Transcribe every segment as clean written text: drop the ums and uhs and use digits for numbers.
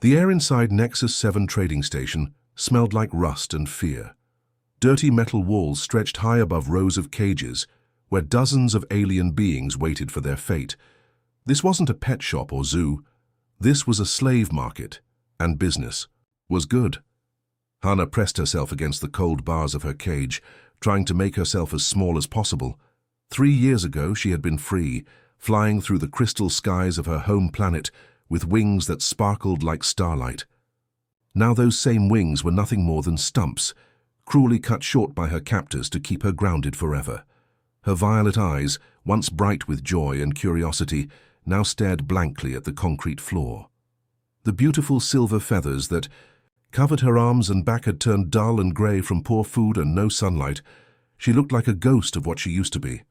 The air inside Nexus 7 trading station smelled like rust and fear. Dirty metal walls stretched high above rows of cages, where dozens of alien beings waited for their fate. This wasn't a pet shop or zoo. This was a slave market, and business was good. Hana pressed herself against the cold bars of her cage, trying to make herself as small as possible. 3 years ago, she had been free, flying through the crystal skies of her home planet with wings that sparkled like starlight. Now those same wings were nothing more than stumps, cruelly cut short by her captors to keep her grounded forever. Her violet eyes, once bright with joy and curiosity, now stared blankly at the concrete floor. The beautiful silver feathers that covered her arms and back had turned dull and grey from poor food and no sunlight. She looked like a ghost of what she used to be.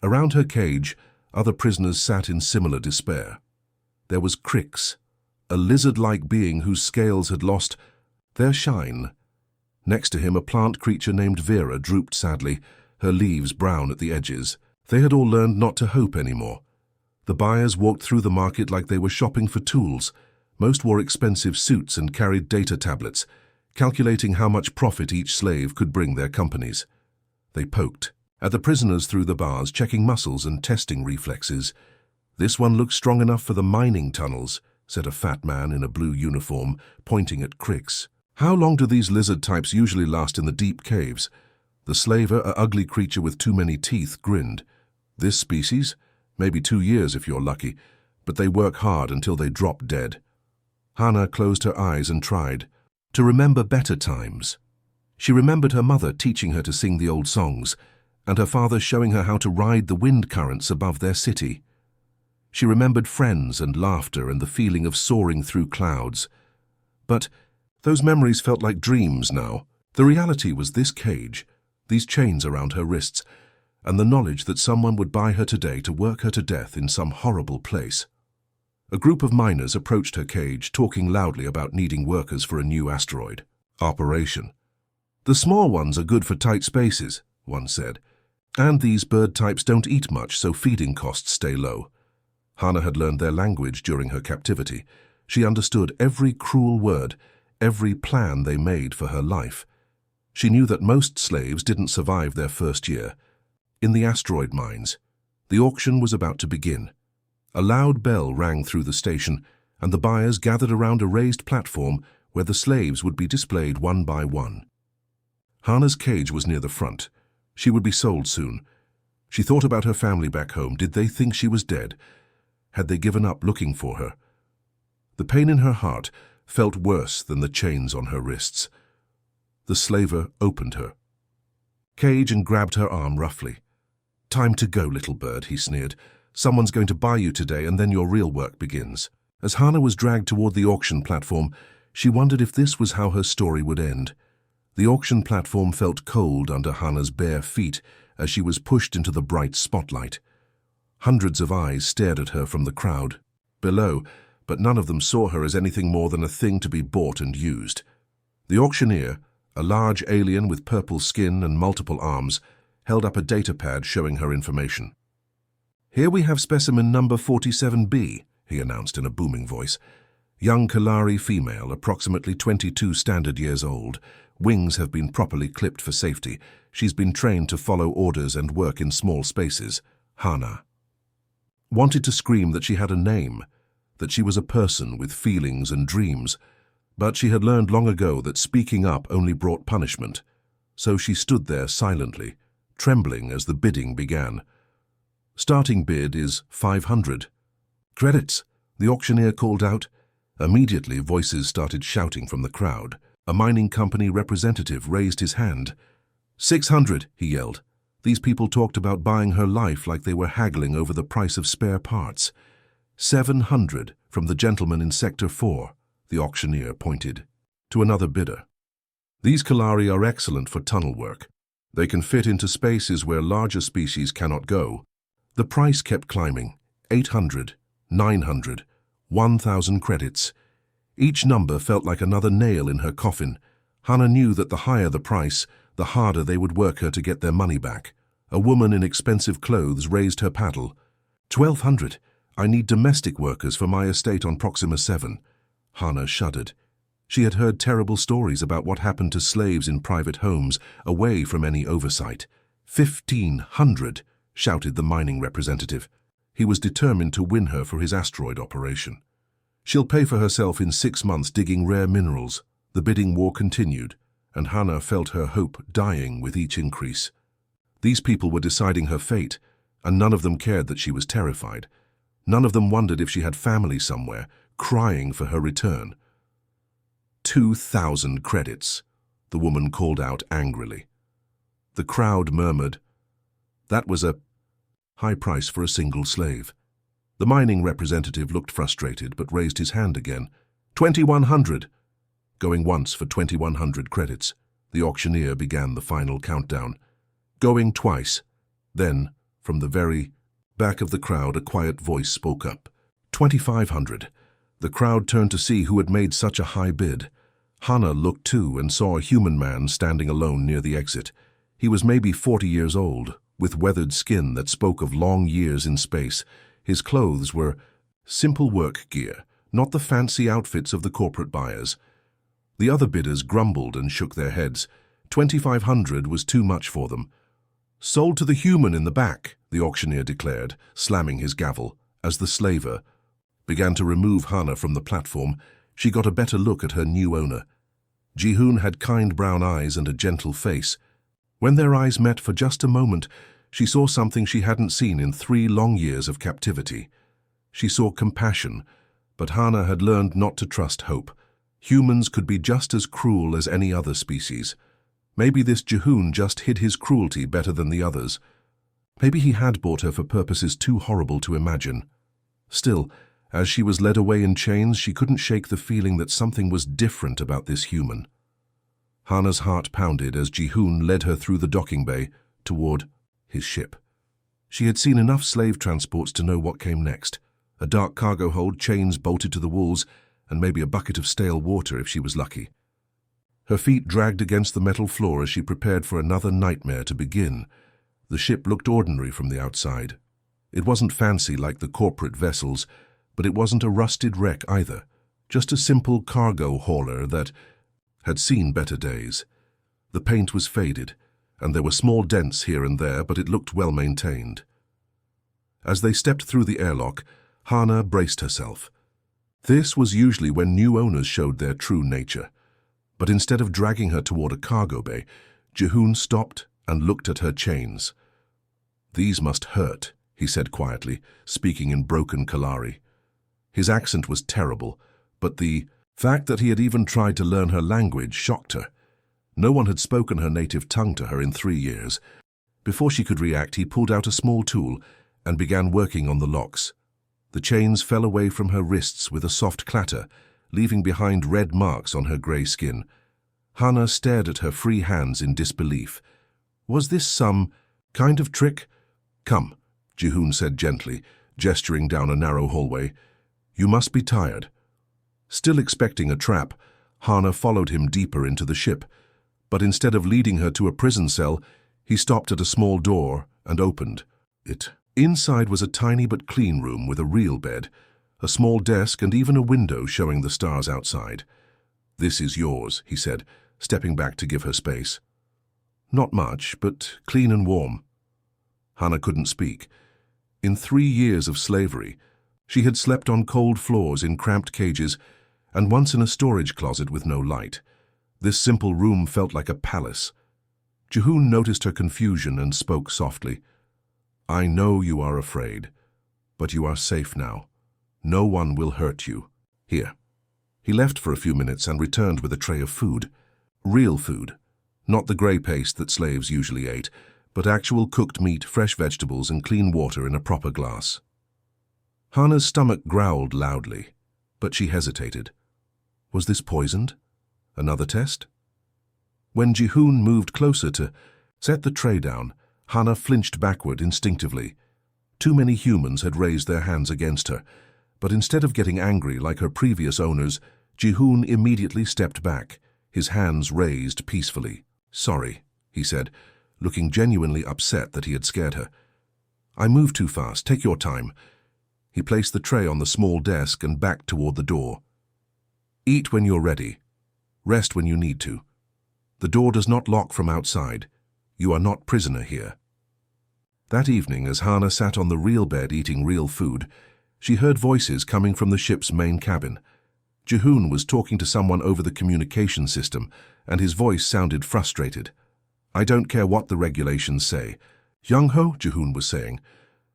Around her cage, other prisoners sat in similar despair. There was Crix, a lizard-like being whose scales had lost their shine. Next to him, a plant creature named Vera drooped sadly, her leaves brown at the edges. They had all learned not to hope anymore. The buyers walked through the market like they were shopping for tools. Most wore expensive suits and carried data tablets, calculating how much profit each slave could bring their companies. They poked at the prisoners through the bars, checking muscles and testing reflexes. "This one looks strong enough for the mining tunnels," said a fat man in a blue uniform, pointing at Crix. "How long do these lizard types usually last in the deep caves?" The slaver, an ugly creature with too many teeth, grinned. "This species? Maybe 2 years if you're lucky, but they work hard until they drop dead." Hana closed her eyes and tried to remember better times. She remembered her mother teaching her to sing the old songs, and her father showing her how to ride the wind currents above their city. She remembered friends and laughter and the feeling of soaring through clouds. But those memories felt like dreams now. The reality was this cage, these chains around her wrists, and the knowledge that someone would buy her today to work her to death in some horrible place. A group of miners approached her cage, talking loudly about needing workers for a new asteroid operation. "The small ones are good for tight spaces," one said, "and these bird types don't eat much, so feeding costs stay low." Hana had learned their language during her captivity. She understood every cruel word, every plan they made for her life. She knew that most slaves didn't survive their first year. In the asteroid mines, the auction was about to begin. A loud bell rang through the station, and the buyers gathered around a raised platform where the slaves would be displayed one by one. Hana's cage was near the front. She would be sold soon. She thought about her family back home. Did they think she was dead? Had they given up looking for her? The pain in her heart felt worse than the chains on her wrists. The slaver opened her cage and grabbed her arm roughly. "Time to go, little bird," he sneered. "Someone's going to buy you today, and then your real work begins." As Hana was dragged toward the auction platform, she wondered if this was how her story would end. The auction platform felt cold under Hana's bare feet as she was pushed into the bright spotlight. Hundreds of eyes stared at her from the crowd below, but none of them saw her as anything more than a thing to be bought and used. The auctioneer, a large alien with purple skin and multiple arms, held up a data pad showing her information. "Here we have specimen number 47B, he announced in a booming voice. "Young Kalari female, approximately 22 standard years old. Wings have been properly clipped for safety. She's been trained to follow orders and work in small spaces. Hana." Wanted to scream that she had a name, that she was a person with feelings and dreams, but she had learned long ago that speaking up only brought punishment. So she stood there silently, trembling as the bidding began. "Starting bid is 500. "Credits," the auctioneer called out. Immediately, voices started shouting from the crowd. A mining company representative raised his hand. 600, he yelled. These people talked about buying her life like they were haggling over the price of spare parts. 700 from the gentleman in Sector 4, the auctioneer pointed to another bidder. "These Kalari are excellent for tunnel work. They can fit into spaces where larger species cannot go." The price kept climbing. 800, 900, 1,000 credits. Each number felt like another nail in her coffin. Hana knew that the higher the price, the harder they would work her to get their money back. A woman in expensive clothes raised her paddle. 1,200. I need domestic workers for my estate on Proxima 7. Hana shuddered. She had heard terrible stories about what happened to slaves in private homes, away from any oversight. 1,500, shouted the mining representative. He was determined to win her for his asteroid operation. She'll pay for herself in 6 months digging rare minerals. The bidding war continued, and Hana felt her hope dying with each increase. These people were deciding her fate, and none of them cared that she was terrified. None of them wondered if she had family somewhere, crying for her return. 2,000 credits, the woman called out angrily. The crowd murmured. That was a high price for a single slave. The mining representative looked frustrated but raised his hand again. 2,100! Going once for 2,100 credits. The auctioneer began the final countdown. Going twice. Then, from the very back of the crowd, a quiet voice spoke up. 2,500. The crowd turned to see who had made such a high bid. Hana looked too and saw a human man standing alone near the exit. He was maybe 40 years old, with weathered skin that spoke of long years in space. His clothes were simple work gear, not the fancy outfits of the corporate buyers. The other bidders grumbled and shook their heads. 2,500 was too much for them. Sold to the human in the back, the auctioneer declared, slamming his gavel. As the slaver began to remove Hana from the platform, she got a better look at her new owner. Ji-hoon had kind brown eyes and a gentle face. When their eyes met for just a moment, she saw something she hadn't seen in 3 long years of captivity. She saw compassion, but Hana had learned not to trust hope. Humans could be just as cruel as any other species. Maybe this Ji-hoon just hid his cruelty better than the others. Maybe he had bought her for purposes too horrible to imagine. Still, as she was led away in chains, she couldn't shake the feeling that something was different about this human. Hana's heart pounded as Ji-hoon led her through the docking bay toward his ship. She had seen enough slave transports to know what came next. A dark cargo hold, chains bolted to the walls, and maybe a bucket of stale water if she was lucky. Her feet dragged against the metal floor as she prepared for another nightmare to begin. The ship looked ordinary from the outside. It wasn't fancy like the corporate vessels, but it wasn't a rusted wreck either, just a simple cargo hauler that had seen better days. The paint was faded, and there were small dents here and there, but it looked well maintained. As they stepped through the airlock, Hana braced herself. This was usually when new owners showed their true nature. But instead of dragging her toward a cargo bay, Ji-hoon stopped and looked at her chains. "These must hurt," he said quietly, speaking in broken Kalari. His accent was terrible, but the fact that he had even tried to learn her language shocked her. No one had spoken her native tongue to her in 3 years. Before she could react, he pulled out a small tool and began working on the locks. The chains fell away from her wrists with a soft clatter, leaving behind red marks on her grey skin. Hana stared at her free hands in disbelief. Was this some kind of trick? "Come," Ji-hoon said gently, gesturing down a narrow hallway. "You must be tired." Still expecting a trap, Hana followed him deeper into the ship, but instead of leading her to a prison cell, he stopped at a small door and opened it. Inside was a tiny but clean room with a real bed, a small desk, and even a window showing the stars outside. "This is yours," he said, stepping back to give her space. "Not much, but clean and warm." Hana couldn't speak. In 3 years of slavery, she had slept on cold floors in cramped cages and once in a storage closet with no light. This simple room felt like a palace. Ji-hoon noticed her confusion and spoke softly. "I know you are afraid, but you are safe now. No one will hurt you. Here." He left for a few minutes and returned with a tray of food. Real food. Not the grey paste that slaves usually ate, but actual cooked meat, fresh vegetables, and clean water in a proper glass. Hana's stomach growled loudly, but she hesitated. Was this poisoned? Another test? When Ji-hoon moved closer to set the tray down, Hana flinched backward instinctively. Too many humans had raised their hands against her, but instead of getting angry like her previous owners, Ji-hoon immediately stepped back, his hands raised peacefully. "Sorry," he said, looking genuinely upset that he had scared her. "I moved too fast. Take your time." He placed the tray on the small desk and backed toward the door. Eat when you're ready. Rest when you need to. The door does not lock from outside. You are not prisoner here." That evening, as Hana sat on the real bed eating real food, she heard voices coming from the ship's main cabin. Jihoon was talking to someone over the communication system, and his voice sounded frustrated. "I don't care what the regulations say." "Young-ho," Jihoon was saying,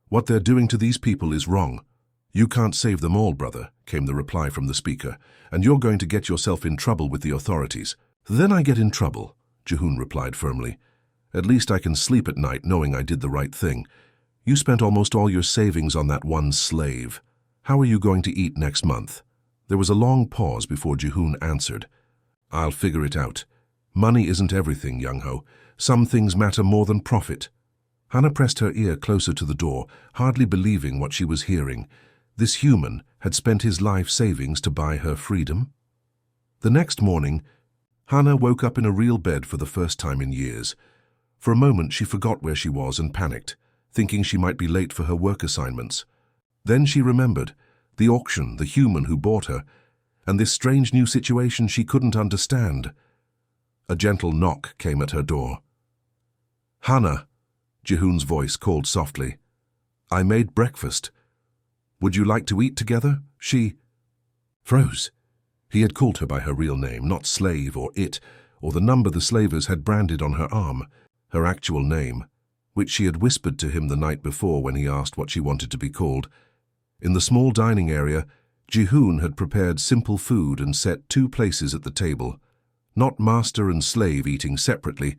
"what they're doing to these people is wrong." "You can't save them all, brother," came the reply from the speaker, "and you're going to get yourself in trouble with the authorities." "Then I get in trouble," Jihoon replied firmly. "At least I can sleep at night knowing I did the right thing. You spent almost all your savings on that one slave. How are you going to eat next month?" There was a long pause before Jihoon answered. "I'll figure it out. Money isn't everything, Young-ho. Some things matter more than profit." Hana pressed her ear closer to the door, hardly believing what she was hearing. This human had spent his life savings to buy her freedom? The next morning, Hana woke up in a real bed for the first time in years. For a moment she forgot where she was and panicked, thinking she might be late for her work assignments. Then she remembered the auction, the human who bought her, and this strange new situation she couldn't understand. A gentle knock came at her door. "Hana," Jihoon's voice called softly. "I made breakfast. Would you like to eat together?" She froze. He had called her by her real name, not slave or it, or the number the slavers had branded on her arm, her actual name, which she had whispered to him the night before when he asked what she wanted to be called. In the small dining area, Jihoon had prepared simple food and set 2 places at the table. Not master and slave eating separately.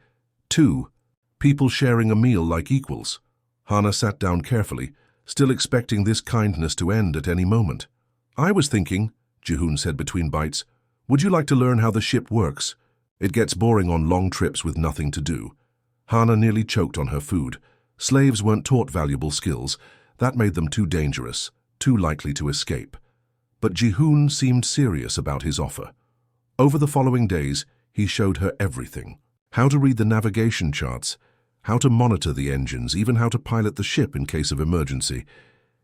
2 people sharing a meal like equals. Hana sat down carefully, still expecting this kindness to end at any moment. "I was thinking," Jihoon said between bites, "would you like to learn how the ship works? It gets boring on long trips with nothing to do." Hana nearly choked on her food. Slaves weren't taught valuable skills. That made them too dangerous, too likely to escape. But Jihoon seemed serious about his offer. Over the following days, he showed her everything. How to read the navigation charts, how to monitor the engines, even how to pilot the ship in case of emergency.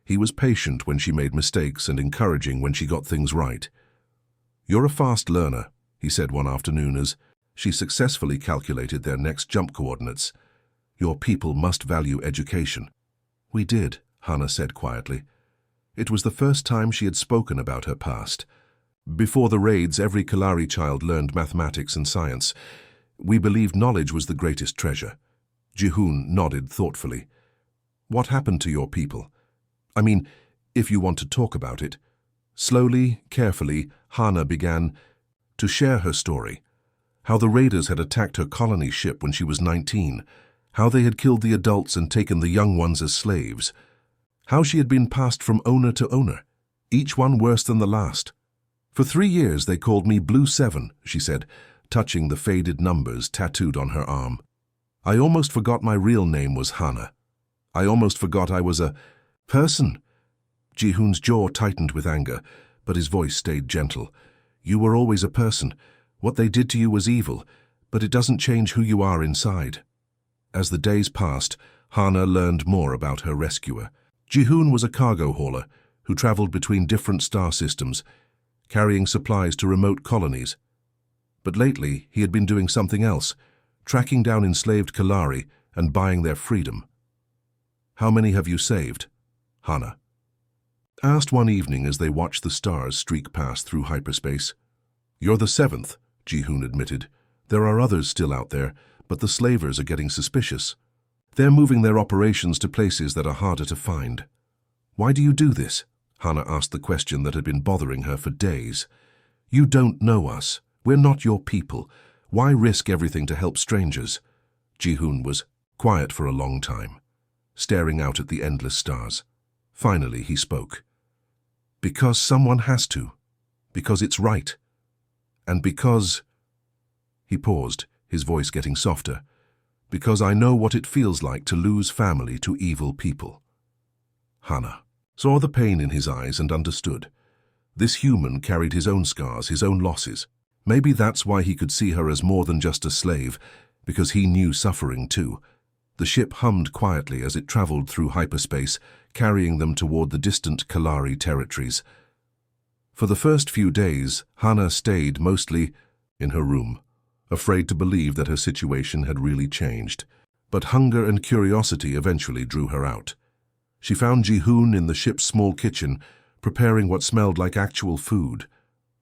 He was patient when she made mistakes and encouraging when she got things right. "You're a fast learner," he said one afternoon as she successfully calculated their next jump coordinates. "Your people must value education." "We did," Hana said quietly. It was the first time she had spoken about her past. "Before the raids, every Kalari child learned mathematics and science. We believed knowledge was the greatest treasure." Jihoon nodded thoughtfully. "What happened to your people? I mean, if you want to talk about it." Slowly, carefully, Hana began to share her story. How the raiders had attacked her colony ship when she was 19. How they had killed the adults and taken the young ones as slaves. How she had been passed from owner to owner, each one worse than the last. "For 3 years they called me Blue 7, she said, touching the faded numbers tattooed on her arm. "I almost forgot my real name was Hana. I almost forgot I was a person." Jihoon's jaw tightened with anger, but his voice stayed gentle. "You were always a person. What they did to you was evil, but it doesn't change who you are inside." As the days passed, Hana learned more about her rescuer. Jihoon was a cargo hauler who traveled between different star systems, carrying supplies to remote colonies. But lately, he had been doing something else, tracking down enslaved Kalari and buying their freedom. "How many have you saved?" Hana asked one evening as they watched the stars streak past through hyperspace. "You're the 7th, Jihoon admitted. "There are others still out there, but the slavers are getting suspicious. They're moving their operations to places that are harder to find." "Why do you do this?" Hana asked the question that had been bothering her for days. "You don't know us. We're not your people. Why risk everything to help strangers?" Jihoon was quiet for a long time, staring out at the endless stars. Finally, he spoke. "Because someone has to. Because it's right. And because—" He paused, his voice getting softer. "Because I know what it feels like to lose family to evil people." Hana saw the pain in his eyes and understood. This human carried his own scars, his own losses. Maybe that's why he could see her as more than just a slave, because he knew suffering too. The ship hummed quietly as it traveled through hyperspace, carrying them toward the distant Kalari territories. For the first few days, Hannah stayed mostly in her room, afraid to believe that her situation had really changed. But hunger and curiosity eventually drew her out. She found Ji-hoon in the ship's small kitchen, preparing what smelled like actual food.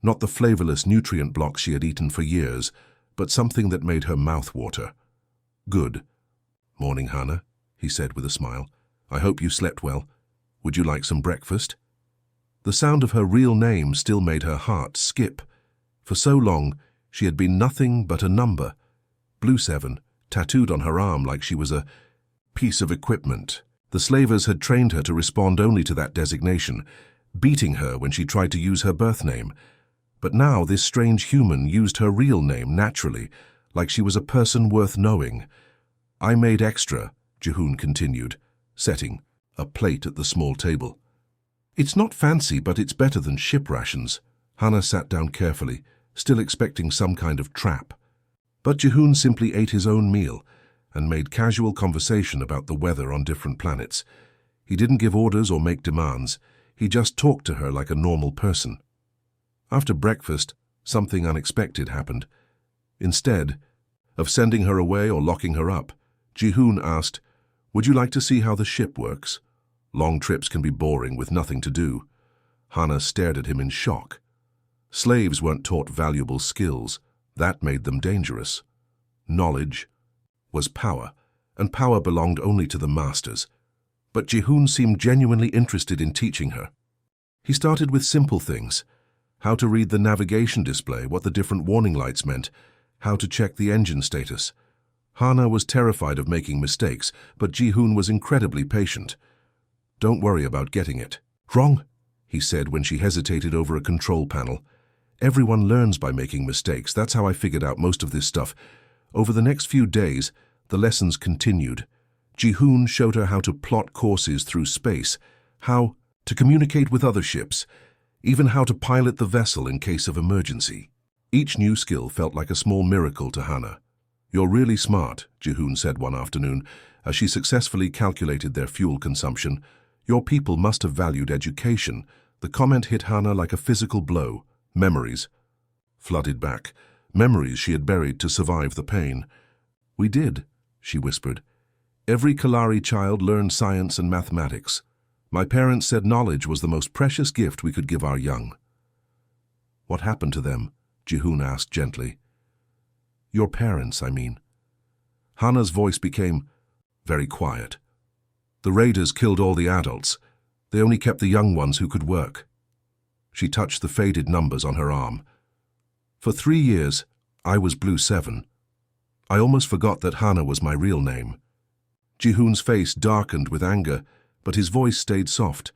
Not the flavorless nutrient blocks she had eaten for years, but something that made her mouth water. "Good. Morning, Hannah," he said with a smile. "I hope you slept well. Would you like some breakfast?" The sound of her real name still made her heart skip. For so long, she had been nothing but a number. Blue 7, tattooed on her arm like she was a piece of equipment. The slavers had trained her to respond only to that designation, beating her when she tried to use her birth name. But now this strange human used her real name naturally, like she was a person worth knowing. "I made extra," Ji-hoon continued, setting a plate at the small table. "It's not fancy, but it's better than ship rations." Hannah sat down carefully, still expecting some kind of trap. But Ji-hoon simply ate his own meal and made casual conversation about the weather on different planets. He didn't give orders or make demands. He just talked to her like a normal person. After breakfast, something unexpected happened. Instead of sending her away or locking her up, Ji-hoon asked, "Would you like to see how the ship works? Long trips can be boring with nothing to do." Hannah stared at him in shock. Slaves weren't taught valuable skills. That made them dangerous. Knowledge was power, and power belonged only to the masters. But Ji-hoon seemed genuinely interested in teaching her. He started with simple things: how to read the navigation display, what the different warning lights meant, how to check the engine status. Hannah was terrified of making mistakes, but Ji-hoon was incredibly patient. "Don't worry about getting it wrong," he said when she hesitated over a control panel. "Everyone learns by making mistakes. That's how I figured out most of this stuff." Over the next few days, the lessons continued. Ji-hoon showed her how to plot courses through space, how to communicate with other ships, even how to pilot the vessel in case of emergency. Each new skill felt like a small miracle to Hannah. "You're really smart," Ji-hoon said one afternoon, as she successfully calculated their fuel consumption. "Your people must have valued education." The comment hit Hannah like a physical blow. Memories flooded back. Memories she had buried to survive the pain. "We did," she whispered. "Every Kalari child learned science and mathematics. My parents said knowledge was the most precious gift we could give our young." "What happened to them?" Ji-hoon asked gently. "Your parents, I mean." Hannah's voice became very quiet. "The raiders killed all the adults. They only kept the young ones who could work." She touched the faded numbers on her arm. "For 3 years, I was Blue 7. I almost forgot that Hannah was my real name." Ji-hoon's face darkened with anger, but his voice stayed soft.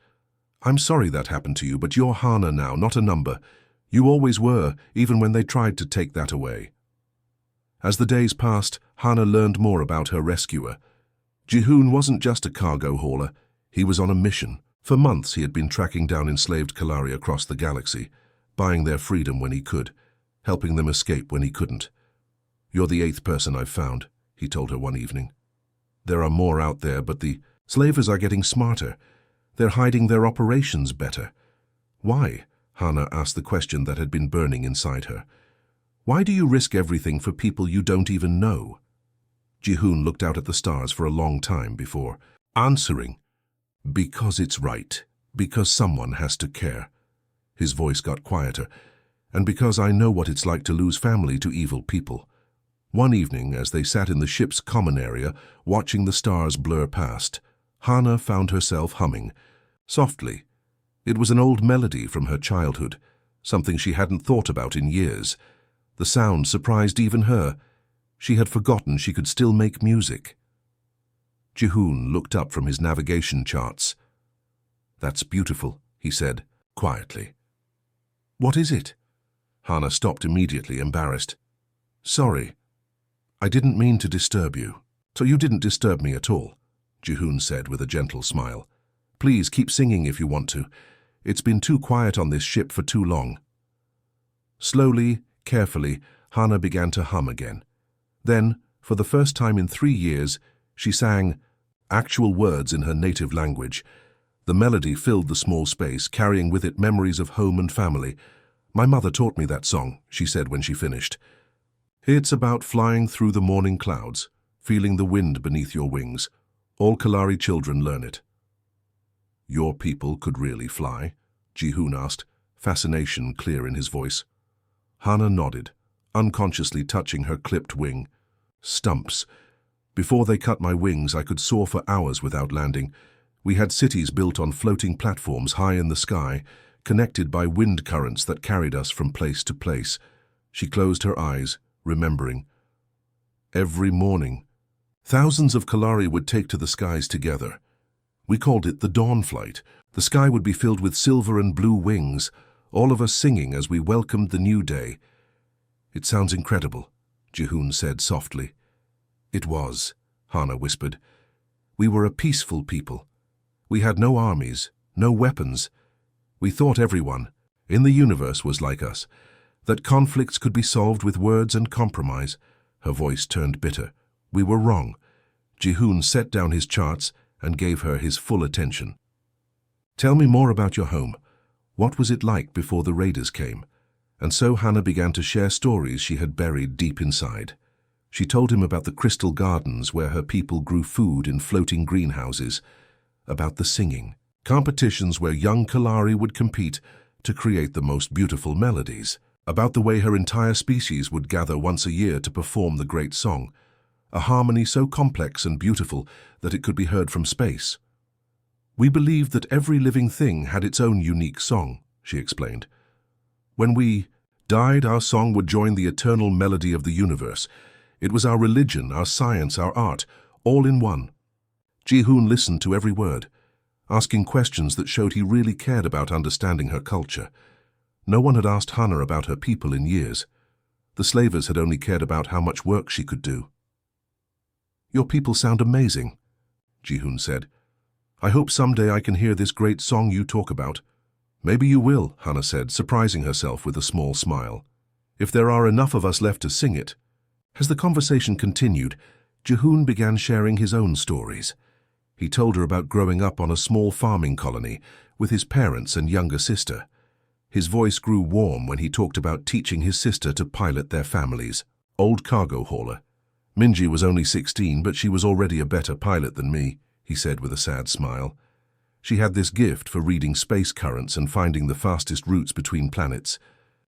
"I'm sorry that happened to you, but you're Hannah now, not a number. You always were, even when they tried to take that away." As the days passed, Hannah learned more about her rescuer. Ji-hoon wasn't just a cargo hauler. He was on a mission. For months he had been tracking down enslaved Kalari across the galaxy, buying their freedom when he could, helping them escape when he couldn't. "You're the 8th person I've found," he told her one evening. "There are more out there, but the slavers are getting smarter. They're hiding their operations better." "Why?" Hannah asked the question that had been burning inside her. "Why do you risk everything for people you don't even know?" Ji-hoon looked out at the stars for a long time before answering. "Because it's right. Because someone has to care." His voice got quieter. "And because I know what it's like to lose family to evil people." One evening, as they sat in the ship's common area, watching the stars blur past, Hannah found herself humming, softly. It was an old melody from her childhood, something she hadn't thought about in years. The sound surprised even her. She had forgotten she could still make music. Ji-hoon looked up from his navigation charts. "That's beautiful," he said, quietly. "What is it?" Hannah stopped immediately, embarrassed. "Sorry. I didn't mean to disturb you." "So you didn't disturb me at all," Ji-hoon said with a gentle smile. "Please keep singing if you want to. It's been too quiet on this ship for too long." Slowly, carefully, Hannah began to hum again. Then, for the first time in 3 years, she sang actual words in her native language. The melody filled the small space, carrying with it memories of home and family. "My mother taught me that song," she said when she finished. "It's about flying through the morning clouds, feeling the wind beneath your wings. All Kalari children learn it." "Your people could really fly?" Ji-hoon asked, fascination clear in his voice. Hana nodded, unconsciously touching her clipped wing. "Stumps. Before they cut my wings, I could soar for hours without landing. We had cities built on floating platforms high in the sky, connected by wind currents that carried us from place to place." She closed her eyes, remembering. "Every morning, thousands of Kalari would take to the skies together. We called it the dawn flight. The sky would be filled with silver and blue wings, all of us singing as we welcomed the new day." "It sounds incredible," Ji-hoon said softly. "It was," Hana whispered. "We were a peaceful people. We had no armies, no weapons. We thought everyone in the universe was like us, that conflicts could be solved with words and compromise." Her voice turned bitter. "We were wrong." Ji-hoon set down his charts and gave her his full attention. "Tell me more about your home. What was it like before the raiders came?" And so Hana began to share stories she had buried deep inside. She told him about the crystal gardens where her people grew food in floating greenhouses, about the singing competitions where young Kalari would compete to create the most beautiful melodies, about the way her entire species would gather once a year to perform the great song, a harmony so complex and beautiful that it could be heard from space. "We believed that every living thing had its own unique song," she explained. "When we died, our song would join the eternal melody of the universe. It was our religion, our science, our art, all in one." Ji-hoon listened to every word, asking questions that showed he really cared about understanding her culture. No one had asked Hana about her people in years. The slavers had only cared about how much work she could do. "Your people sound amazing," Ji-hoon said. "I hope someday I can hear this great song you talk about." "Maybe you will," Hana said, surprising herself with a small smile. "If there are enough of us left to sing it." As the conversation continued, Ji-hoon began sharing his own stories. He told her about growing up on a small farming colony with his parents and younger sister. His voice grew warm when he talked about teaching his sister to pilot their family's old cargo hauler. "Minji was only 16, but she was already a better pilot than me," he said with a sad smile. "She had this gift for reading space currents and finding the fastest routes between planets.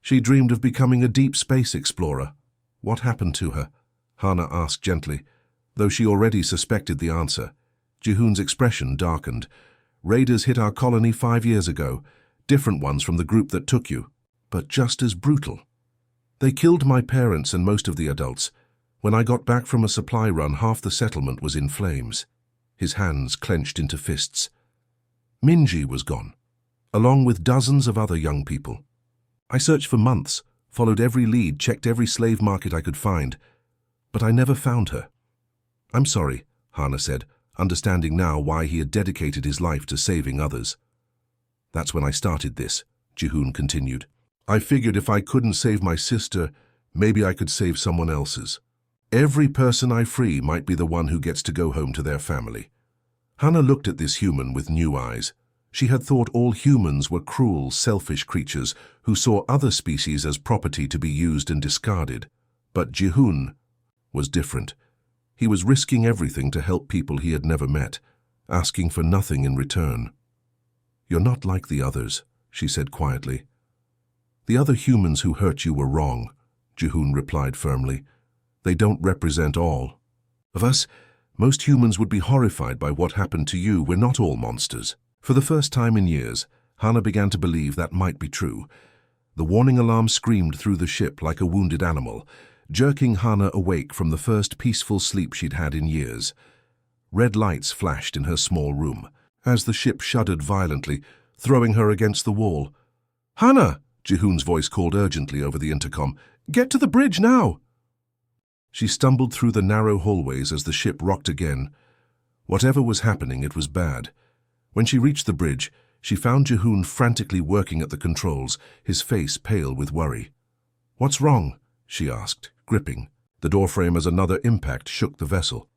She dreamed of becoming a deep space explorer." "What happened to her?" Hana asked gently, though she already suspected the answer. Ji-hoon's expression darkened. "Raiders hit our colony 5 years ago, different ones from the group that took you, but just as brutal. They killed my parents and most of the adults. When I got back from a supply run, half the settlement was in flames." His hands clenched into fists. "Minji was gone, along with dozens of other young people. I searched for months, followed every lead, checked every slave market I could find, but I never found her." "I'm sorry," Hana said, understanding now why he had dedicated his life to saving others. "That's when I started this," Ji-hoon continued. "I figured if I couldn't save my sister, maybe I could save someone else's. Every person I free might be the one who gets to go home to their family." Hana looked at this human with new eyes. She had thought all humans were cruel, selfish creatures who saw other species as property to be used and discarded. But Ji-hoon was different. He was risking everything to help people he had never met, asking for nothing in return. "You're not like the others," she said quietly. "The other humans who hurt you were wrong," Ji-hoon replied firmly. "They don't represent all of us. Most humans would be horrified by what happened to you. We're not all monsters." For the first time in years, Hana began to believe that might be true. The warning alarm screamed through the ship like a wounded animal, jerking Hana awake from the first peaceful sleep she'd had in years. Red lights flashed in her small room, as the ship shuddered violently, throwing her against the wall. "Hana!" Ji-hoon's voice called urgently over the intercom. "Get to the bridge now!" She stumbled through the narrow hallways as the ship rocked again. Whatever was happening, it was bad. When she reached the bridge, she found Ji-hoon frantically working at the controls, his face pale with worry. "What's wrong?" she asked, gripping the doorframe as another impact shook the vessel.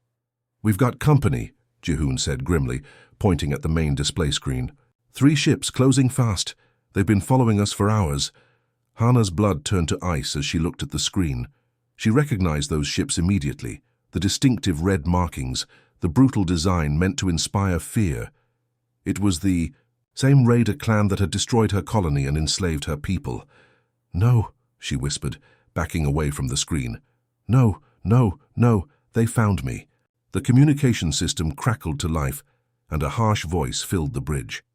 "We've got company," Ji-hoon said grimly, pointing at the main display screen. 3 ships closing fast. They've been following us for hours. Hana's blood turned to ice as she looked at the screen. She recognized those ships immediately, the distinctive red markings, the brutal design meant to inspire fear. It was the same raider clan that had destroyed her colony and enslaved her people. "No," she whispered, backing away from the screen. "No, no, no, they found me." The communication system crackled to life, and a harsh voice filled the bridge.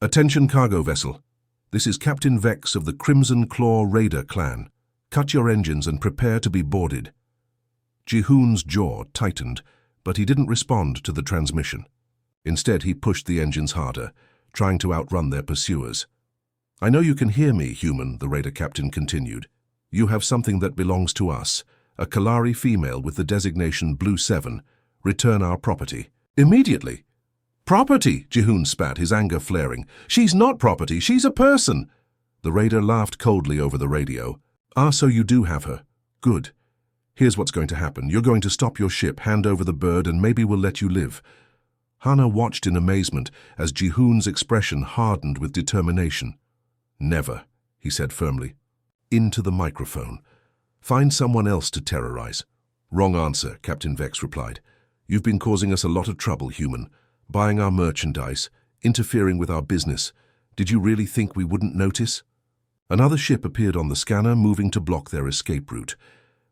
"Attention cargo vessel. This is Captain Vex of the Crimson Claw Raider clan. Cut your engines and prepare to be boarded." Jihoon's jaw tightened, but he didn't respond to the transmission. Instead, he pushed the engines harder, trying to outrun their pursuers. "I know you can hear me, human," the raider captain continued. "You have something that belongs to us, a Kalari female with the designation Blue 7. Return our property. Immediately." "Property?" Jihoon spat, his anger flaring. "She's not property, she's a person." The raider laughed coldly over the radio. "Ah, so you do have her. Good. Here's what's going to happen. You're going to stop your ship, hand over the bird, and maybe we'll let you live." Hana watched in amazement as Jihoon's expression hardened with determination. "Never," he said firmly. Into the microphone. "Find someone else to terrorize." "Wrong answer," Captain Vex replied. "You've been causing us a lot of trouble, human. Buying our merchandise, interfering with our business. Did you really think we wouldn't notice?" Another ship appeared on the scanner, moving to block their escape route.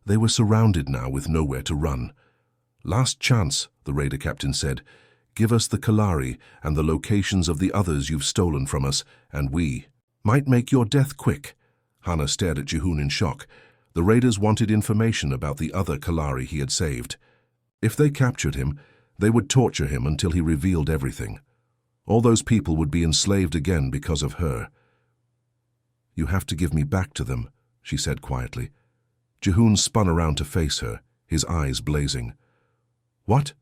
They were surrounded now with nowhere to run. "Last chance," the raider captain said. "Give us the Kalari and the locations of the others you've stolen from us, and we might make your death quick." Hana stared at Jihoon in shock. The raiders wanted information about the other Kalari he had saved. If they captured him, they would torture him until he revealed everything. All those people would be enslaved again because of her. "You have to give me back to them," she said quietly. Jihoon spun around to face her, his eyes blazing. "What?"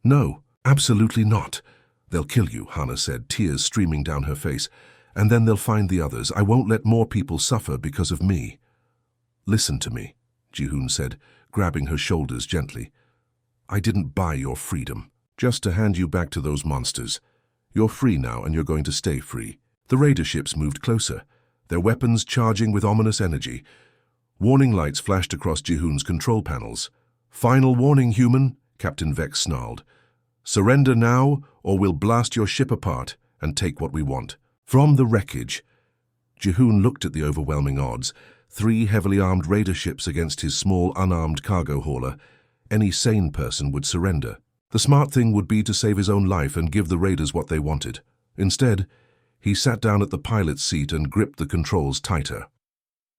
"No, absolutely not. They'll kill you," Hana said, tears streaming down her face. "And then they'll find the others. I won't let more people suffer because of me." "Listen to me," Jihoon said, grabbing her shoulders gently. "I didn't buy your freedom, just to hand you back to those monsters. You're free now, and you're going to stay free." The raider ships moved closer, their weapons charging with ominous energy. Warning lights flashed across Jihoon's control panels. "Final warning, human," Captain Vex snarled. "Surrender now, or we'll blast your ship apart and take what we want." From the wreckage, Jihoon looked at the overwhelming odds. 3 heavily armed raider ships against his small, unarmed cargo hauler. Any sane person would surrender. The smart thing would be to save his own life and give the raiders what they wanted. Instead, he sat down at the pilot's seat and gripped the controls tighter.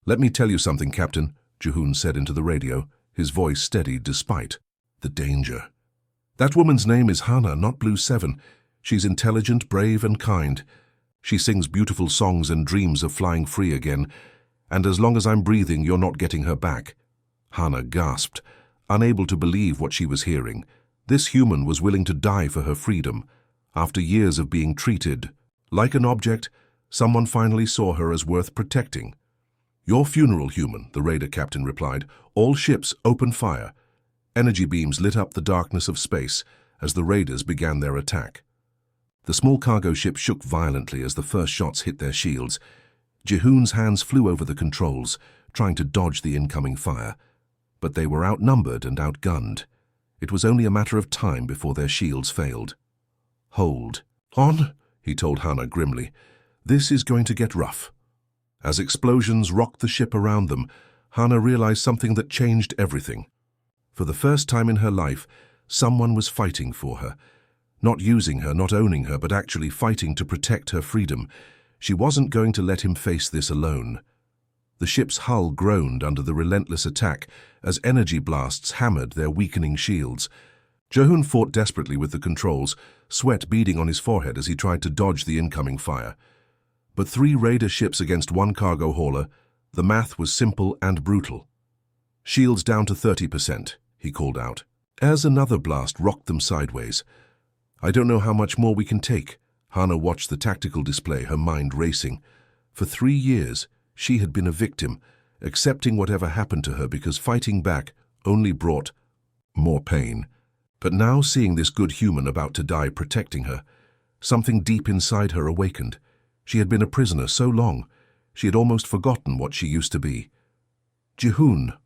"Let me tell you something, Captain," Jihoon said into the radio, his voice steady despite the danger. "That woman's name is Hana, not Blue 7. She's intelligent, brave, and kind. She sings beautiful songs and dreams of flying free again, and as long as I'm breathing, you're not getting her back." Hana gasped, unable to believe what she was hearing. This human was willing to die for her freedom. After years of being treated like an object, someone finally saw her as worth protecting. "Your funeral, human," the raider captain replied. "All ships open fire." Energy beams lit up the darkness of space as the raiders began their attack. The small cargo ship shook violently as the first shots hit their shields. Jihoon's hands flew over the controls, trying to dodge the incoming fire. But they were outnumbered and outgunned. It was only a matter of time before their shields failed. "Hold on," he told Hana grimly. "This is going to get rough." As explosions rocked the ship around them, Hana realized something that changed everything. For the first time in her life, someone was fighting for her. Not using her, not owning her, but actually fighting to protect her freedom. She wasn't going to let him face this alone. The ship's hull groaned under the relentless attack as energy blasts hammered their weakening shields. Jihoon fought desperately with the controls, sweat beading on his forehead as he tried to dodge the incoming fire. But 3 raider ships against 1 cargo hauler, the math was simple and brutal. "Shields down to 30%, he called out, as another blast rocked them sideways. "I don't know how much more we can take." Hana watched the tactical display, her mind racing. For 3 years, she had been a victim, accepting whatever happened to her because fighting back only brought more pain. But now, seeing this good human about to die protecting her, something deep inside her awakened. She had been a prisoner so long, she had almost forgotten what she used to be. "Jihoon,"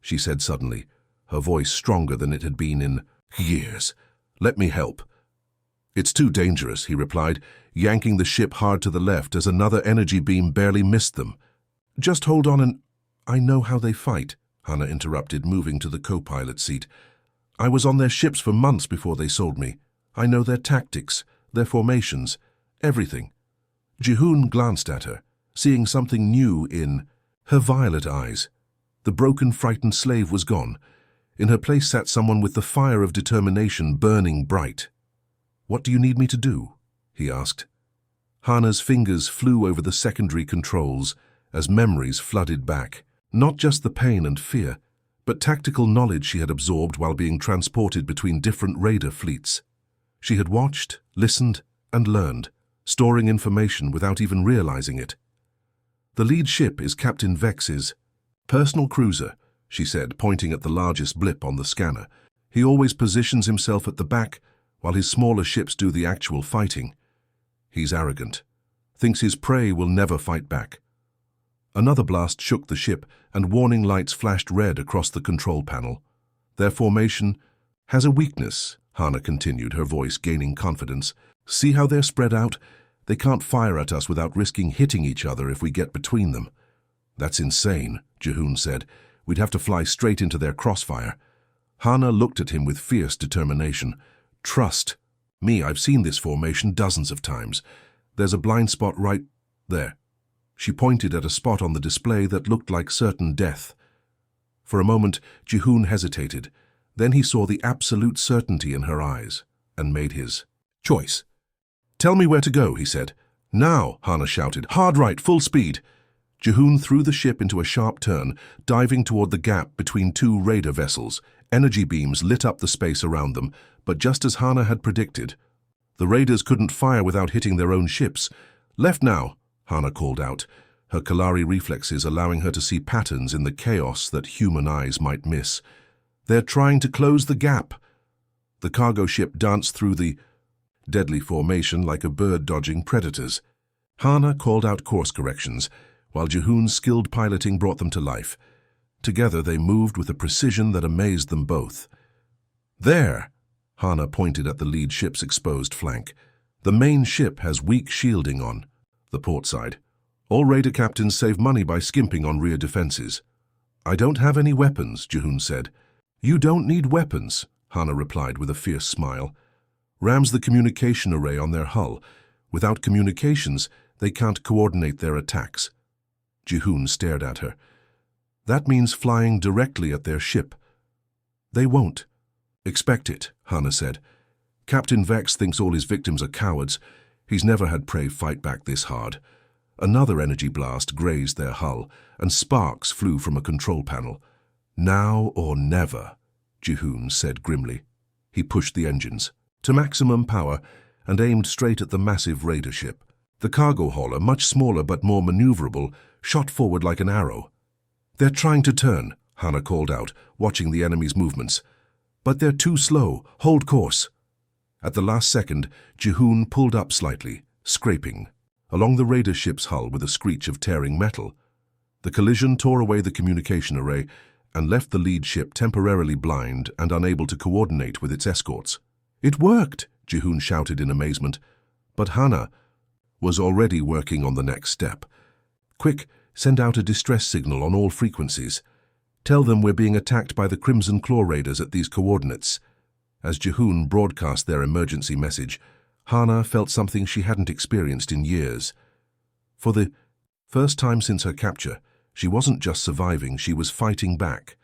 she said suddenly, her voice stronger than it had been in years. "Let me help." "It's too dangerous," he replied, yanking the ship hard to the left as another energy beam barely missed them. "Just hold on and—" "I know how they fight," Hannah interrupted, moving to the co-pilot seat. "I was on their ships for months before they sold me. I know their tactics, their formations, everything." Jihoon glanced at her, seeing something new in her violet eyes. The broken, frightened slave was gone. In her place sat someone with the fire of determination burning bright. "What do you need me to do?" he asked. Hannah's fingers flew over the secondary controls as memories flooded back. Not just the pain and fear, but tactical knowledge she had absorbed while being transported between different raider fleets. She had watched, listened, and learned, storing information without even realizing it. "The lead ship is Captain Vex's personal cruiser," she said, pointing at the largest blip on the scanner. "He always positions himself at the back, while his smaller ships do the actual fighting. He's arrogant, thinks his prey will never fight back." Another blast shook the ship, and warning lights flashed red across the control panel. "Their formation has a weakness," Hannah continued, her voice gaining confidence. "See how they're spread out? They can't fire at us without risking hitting each other if we get between them." "That's insane," Jihoon said. "We'd have to fly straight into their crossfire." Hannah looked at him with fierce determination. "Trust me, I've seen this formation dozens of times. There's a blind spot right there." She pointed at a spot on the display that looked like certain death. For a moment, Jihoon hesitated. Then he saw the absolute certainty in her eyes and made his choice. "Tell me where to go," he said. "Now," Hannah shouted. "Hard right, full speed." Jihoon threw the ship into a sharp turn, diving toward the gap between two raider vessels. Energy beams lit up the space around them, but just as Hannah had predicted, the raiders couldn't fire without hitting their own ships. "Left now," Hannah called out, her Kalari reflexes allowing her to see patterns in the chaos that human eyes might miss. "They're trying to close the gap." The cargo ship danced through the deadly formation like a bird dodging predators. Hannah called out course corrections, while Jihoon's skilled piloting brought them to life. Together they moved with a precision that amazed them both. "There!" Hannah pointed at the lead ship's exposed flank. "The main ship has weak shielding on the port side. All raider captains save money by skimping on rear defenses." "I don't have any weapons," Jihoon said. "You don't need weapons," Hannah replied with a fierce smile. "Ram's the communication array on their hull. Without communications, they can't coordinate their attacks." Jihoon stared at her. "That means flying directly at their ship." "They won't." "Expect it," Hannah said. "Captain Vex thinks all his victims are cowards. He's never had prey fight back this hard." Another energy blast grazed their hull, and sparks flew from a control panel. "Now or never," Jihoon said grimly. He pushed the engines to maximum power and aimed straight at the massive raider ship. The cargo hauler, much smaller but more maneuverable, shot forward like an arrow. "They're trying to turn," Hannah called out, watching the enemy's movements. "But they're too slow. Hold course." At the last second, Jihoon pulled up slightly, scraping along the raider ship's hull with a screech of tearing metal. The collision tore away the communication array and left the lead ship temporarily blind and unable to coordinate with its escorts. "It worked!" Jihoon shouted in amazement. But Hannah was already working on the next step. "Quick, send out a distress signal on all frequencies. Tell them we're being attacked by the Crimson Claw Raiders at these coordinates." As Jihoon broadcast their emergency message, Hannah felt something she hadn't experienced in years. For the first time since her capture, she wasn't just surviving, she was fighting back.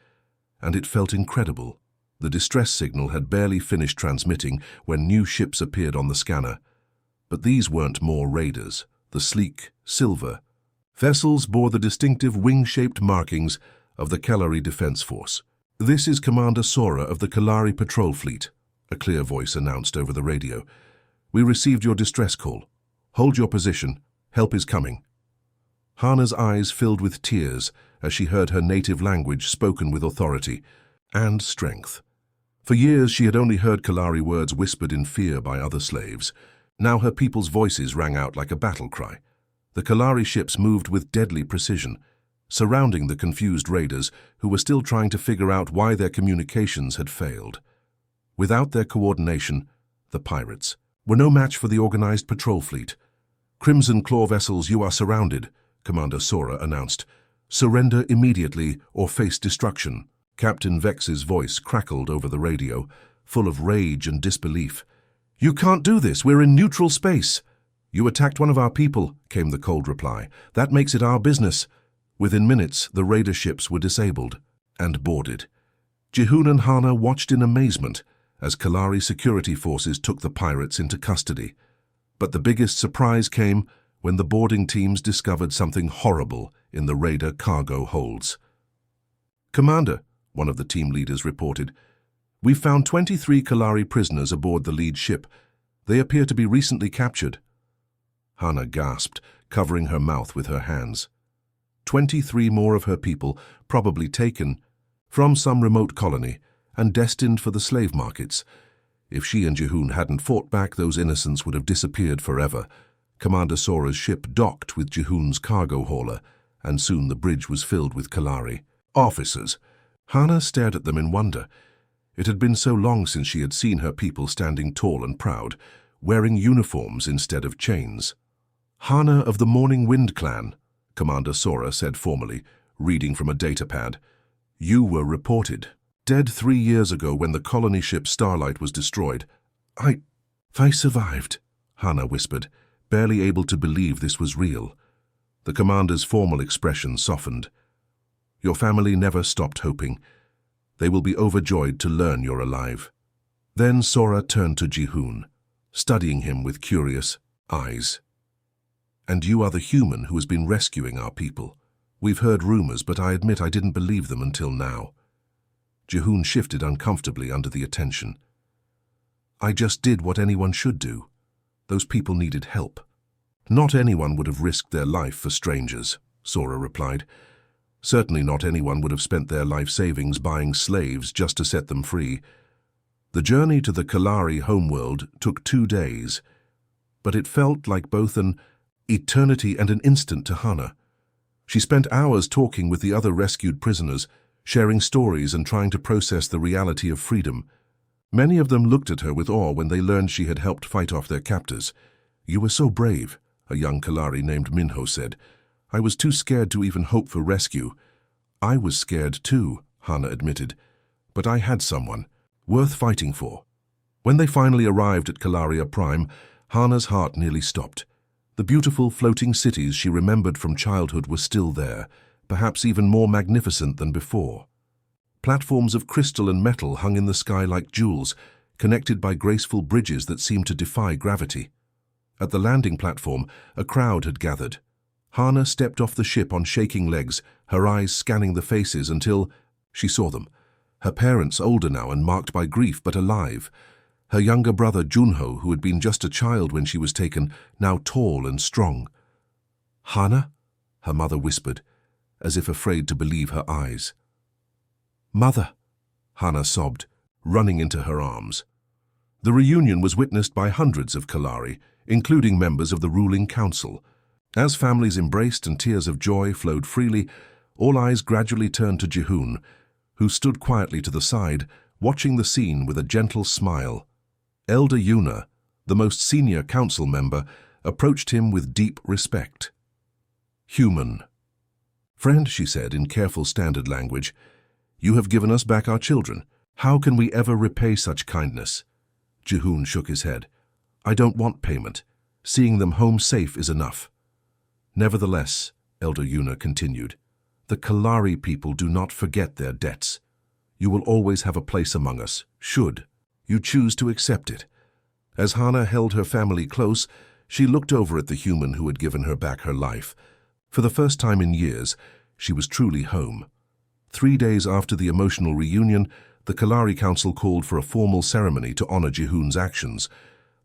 And it felt incredible. The distress signal had barely finished transmitting when new ships appeared on the scanner. But these weren't more raiders. The sleek, silver vessels bore the distinctive wing-shaped markings of the Kalari Defense Force. "This is Commander Sora of the Kalari Patrol Fleet," a clear voice announced over the radio. "We received your distress call. Hold your position. Help is coming." Hannah's eyes filled with tears as she heard her native language spoken with authority and strength. For years she had only heard Kalari words whispered in fear by other slaves. Now her people's voices rang out like a battle cry. The Kalari ships moved with deadly precision, surrounding the confused raiders who were still trying to figure out why their communications had failed. Without their coordination, the pirates were no match for the organized patrol fleet. "Crimson Claw vessels, you are surrounded," Commander Sora announced. "Surrender immediately or face destruction." Captain Vex's voice crackled over the radio, full of rage and disbelief. "You can't do this. We're in neutral space." "You attacked one of our people," came the cold reply. "That makes it our business." Within minutes, the raider ships were disabled and boarded. Jihun and Hana watched in amazement as Kalari security forces took the pirates into custody. But the biggest surprise came when the boarding teams discovered something horrible in the raider cargo holds. "Commander," one of the team leaders reported, "we've found 23 Kalari prisoners aboard the lead ship. They appear to be recently captured." Hana gasped, covering her mouth with her hands. 23 more of her people, probably taken from some remote colony and destined for the slave markets. If she and Jihun hadn't fought back, those innocents would have disappeared forever. Commander Sora's ship docked with Jihun's cargo hauler, and soon the bridge was filled with Kalari officers. Hana stared at them in wonder. It had been so long since she had seen her people standing tall and proud, wearing uniforms instead of chains. "Hana of the Morning Wind Clan," Commander Sora said formally, reading from a datapad. "You were reported dead 3 years ago when the colony ship Starlight was destroyed." I survived," Hana whispered, barely able to believe this was real. The commander's formal expression softened. "Your family never stopped hoping. They will be overjoyed to learn you're alive." Then Sora turned to Jihun, studying him with curious eyes. "And you are the human who has been rescuing our people. We've heard rumors, but I admit I didn't believe them until now." Jihun shifted uncomfortably under the attention. "I just did what anyone should do. Those people needed help." "Not anyone would have risked their life for strangers," Sora replied. "Certainly not anyone would have spent their life savings buying slaves just to set them free." The journey to the Kalari homeworld took 2 days, but it felt like both an eternity and an instant to Hana. She spent hours talking with the other rescued prisoners, sharing stories and trying to process the reality of freedom. Many of them looked at her with awe when they learned she had helped fight off their captors. "You were so brave," a young Kalari named Minho said. "I was too scared to even hope for rescue." "I was scared too," Hana admitted, "but I had someone worth fighting for." When they finally arrived at Kalaria Prime, Hana's heart nearly stopped. The beautiful floating cities she remembered from childhood were still there, perhaps even more magnificent than before. Platforms of crystal and metal hung in the sky like jewels, connected by graceful bridges that seemed to defy gravity. At the landing platform, a crowd had gathered. Hana stepped off the ship on shaking legs, her eyes scanning the faces until she saw them. Her parents, older now and marked by grief, but alive. Her younger brother Junho, who had been just a child when she was taken, now tall and strong. "Hana?" her mother whispered, as if afraid to believe her eyes. "Mother," Hana sobbed, running into her arms. The reunion was witnessed by hundreds of Kalari, including members of the ruling council. As families embraced and tears of joy flowed freely, all eyes gradually turned to Jihun, who stood quietly to the side, watching the scene with a gentle smile. Elder Yuna, the most senior council member, approached him with deep respect. "Human. Friend," she said in careful standard language, "you have given us back our children. How can we ever repay such kindness?" Jihun shook his head. "I don't want payment. Seeing them home safe is enough." "Nevertheless," Elder Yuna continued, "the Kalari people do not forget their debts. You will always have a place among us, should you choose to accept it." As Hana held her family close, she looked over at the human who had given her back her life. For the first time in years, she was truly home. 3 days after the emotional reunion, the Kalari Council called for a formal ceremony to honor Jihun's actions.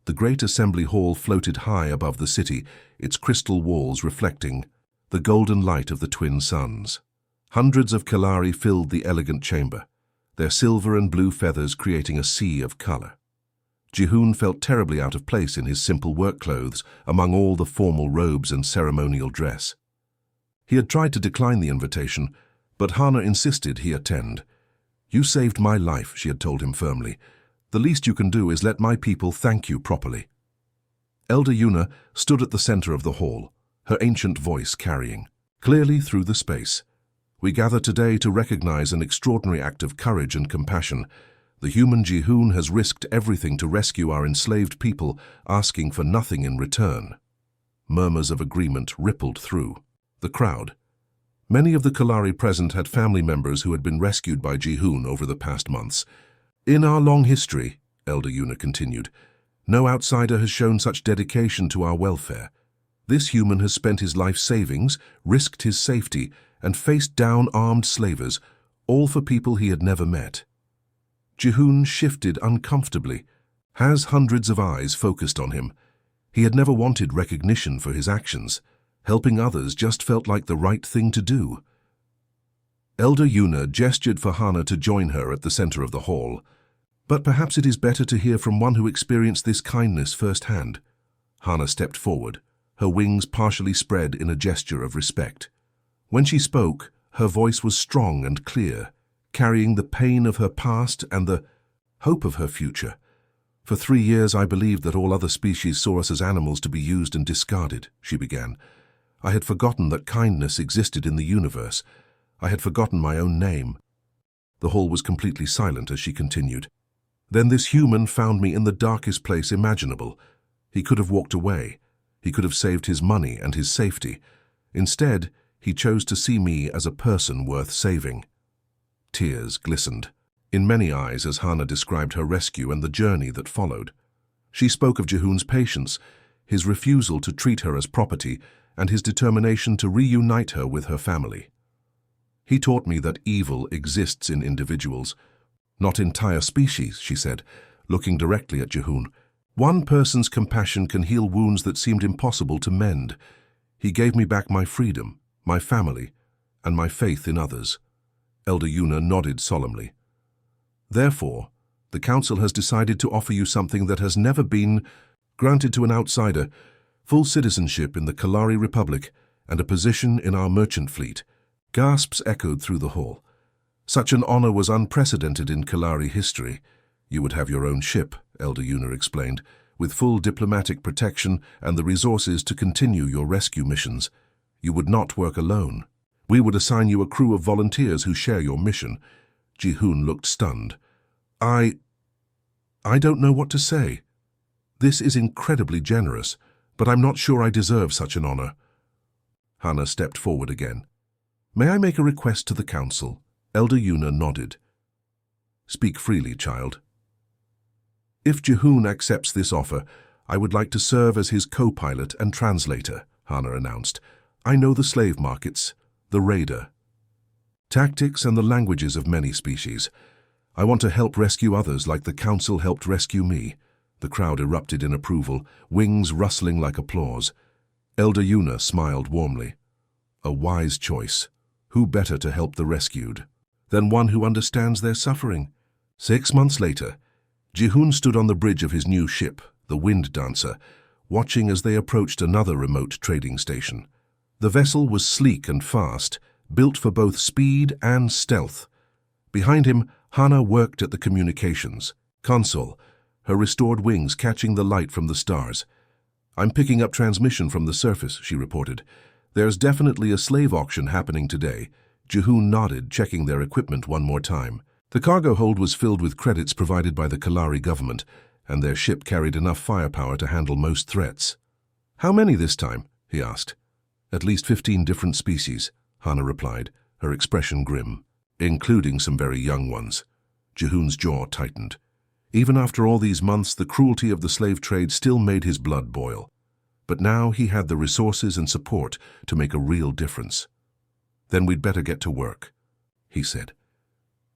The great assembly hall floated high above the city, its crystal walls reflecting the golden light of the twin suns. Hundreds of Kalari filled the elegant chamber. their silver and blue feathers creating a sea of color. Jihoon felt terribly out of place in his simple work clothes among all the formal robes and ceremonial dress. He had tried to decline the invitation, but Hana insisted he attend. "You saved my life," she had told him firmly. "The least you can do is let my people thank you properly." Elder Yuna stood at the center of the hall, her ancient voice carrying, clearly through the space. "We gather today to recognize an extraordinary act of courage and compassion. The human Jihoon has risked everything to rescue our enslaved people, asking for nothing in return." Murmurs of agreement rippled through the crowd. Many of the Kalari present had family members who had been rescued by Jihoon over the past months. "In our long history," Elder Yuna continued, "no outsider has shown such dedication to our welfare. This human has spent his life savings, risked his safety, and faced down armed slavers, all for people he had never met." Jihoon shifted uncomfortably, as hundreds of eyes focused on him. He had never wanted recognition for his actions. Helping others just felt like the right thing to do. Elder Yuna gestured for Hana to join her at the center of the hall. "But perhaps it is better to hear from one who experienced this kindness firsthand." Hana stepped forward, her wings partially spread in a gesture of respect. When she spoke, her voice was strong and clear, carrying the pain of her past and the hope of her future. "For 3 years I believed that all other species saw us as animals to be used and discarded," she began. "I had forgotten that kindness existed in the universe. I had forgotten my own name." The hall was completely silent as she continued. "Then this human found me in the darkest place imaginable. He could have walked away. He could have saved his money and his safety. Instead, he chose to see me as a person worth saving." Tears glistened in many eyes as Hana described her rescue and the journey that followed. She spoke of Jihoon's patience, his refusal to treat her as property, and his determination to reunite her with her family. "He taught me that evil exists in individuals, not entire species," she said, looking directly at Jihoon. "One person's compassion can heal wounds that seemed impossible to mend. He gave me back my freedom, my family, and my faith in others." Elder Yuna nodded solemnly. "Therefore, the Council has decided to offer you something that has never been granted to an outsider: full citizenship in the Kalari Republic and a position in our merchant fleet." Gasps echoed through the hall. "Such an honor was unprecedented in Kalari history. You would have your own ship," Elder Yuna explained, "with full diplomatic protection and the resources to continue your rescue missions. You would not work alone. We would assign you a crew of volunteers who share your mission." Jihoon looked stunned. I don't know what to say. This is incredibly generous, but I'm not sure I deserve such an honor." Hana stepped forward again. "May I make a request to the Council?" Elder Yuna nodded. "Speak freely, child." "If Jihoon accepts this offer, I would like to serve as his co-pilot and translator," Hana announced. "I know the slave markets, the raider, tactics and the languages of many species. I want to help rescue others like the Council helped rescue me." The crowd erupted in approval, wings rustling like applause. Elder Yuna smiled warmly. "A wise choice. Who better to help the rescued than one who understands their suffering?" 6 months later, Jihoon stood on the bridge of his new ship, the Wind Dancer, watching as they approached another remote trading station. The vessel was sleek and fast, built for both speed and stealth. Behind him, Hana worked at the communications console, her restored wings catching the light from the stars. "I'm picking up transmission from the surface," she reported. "There's definitely a slave auction happening today." Jihoon nodded, checking their equipment one more time. The cargo hold was filled with credits provided by the Kalari government, and their ship carried enough firepower to handle most threats. "How many this time?" he asked. "At least 15 different species," Hana replied, her expression grim, "including some very young ones." Jihoon's jaw tightened. Even after all these months, the cruelty of the slave trade still made his blood boil. But now he had the resources and support to make a real difference. "Then we'd better get to work," he said.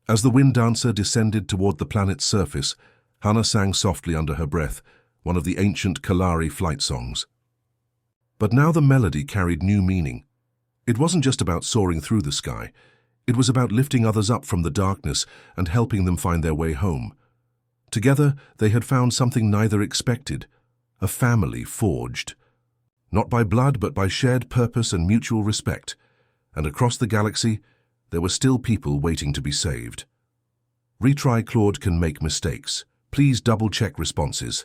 As the Wind Dancer descended toward the planet's surface, Hana sang softly under her breath, one of the ancient Kalari flight songs. But now the melody carried new meaning. It wasn't just about soaring through the sky. It was about lifting others up from the darkness and helping them find their way home. Together, they had found something neither expected, a family forged. Not by blood, but by shared purpose and mutual respect. And across the galaxy, there were still people waiting to be saved. Retry Claude can make mistakes. Please double-check responses.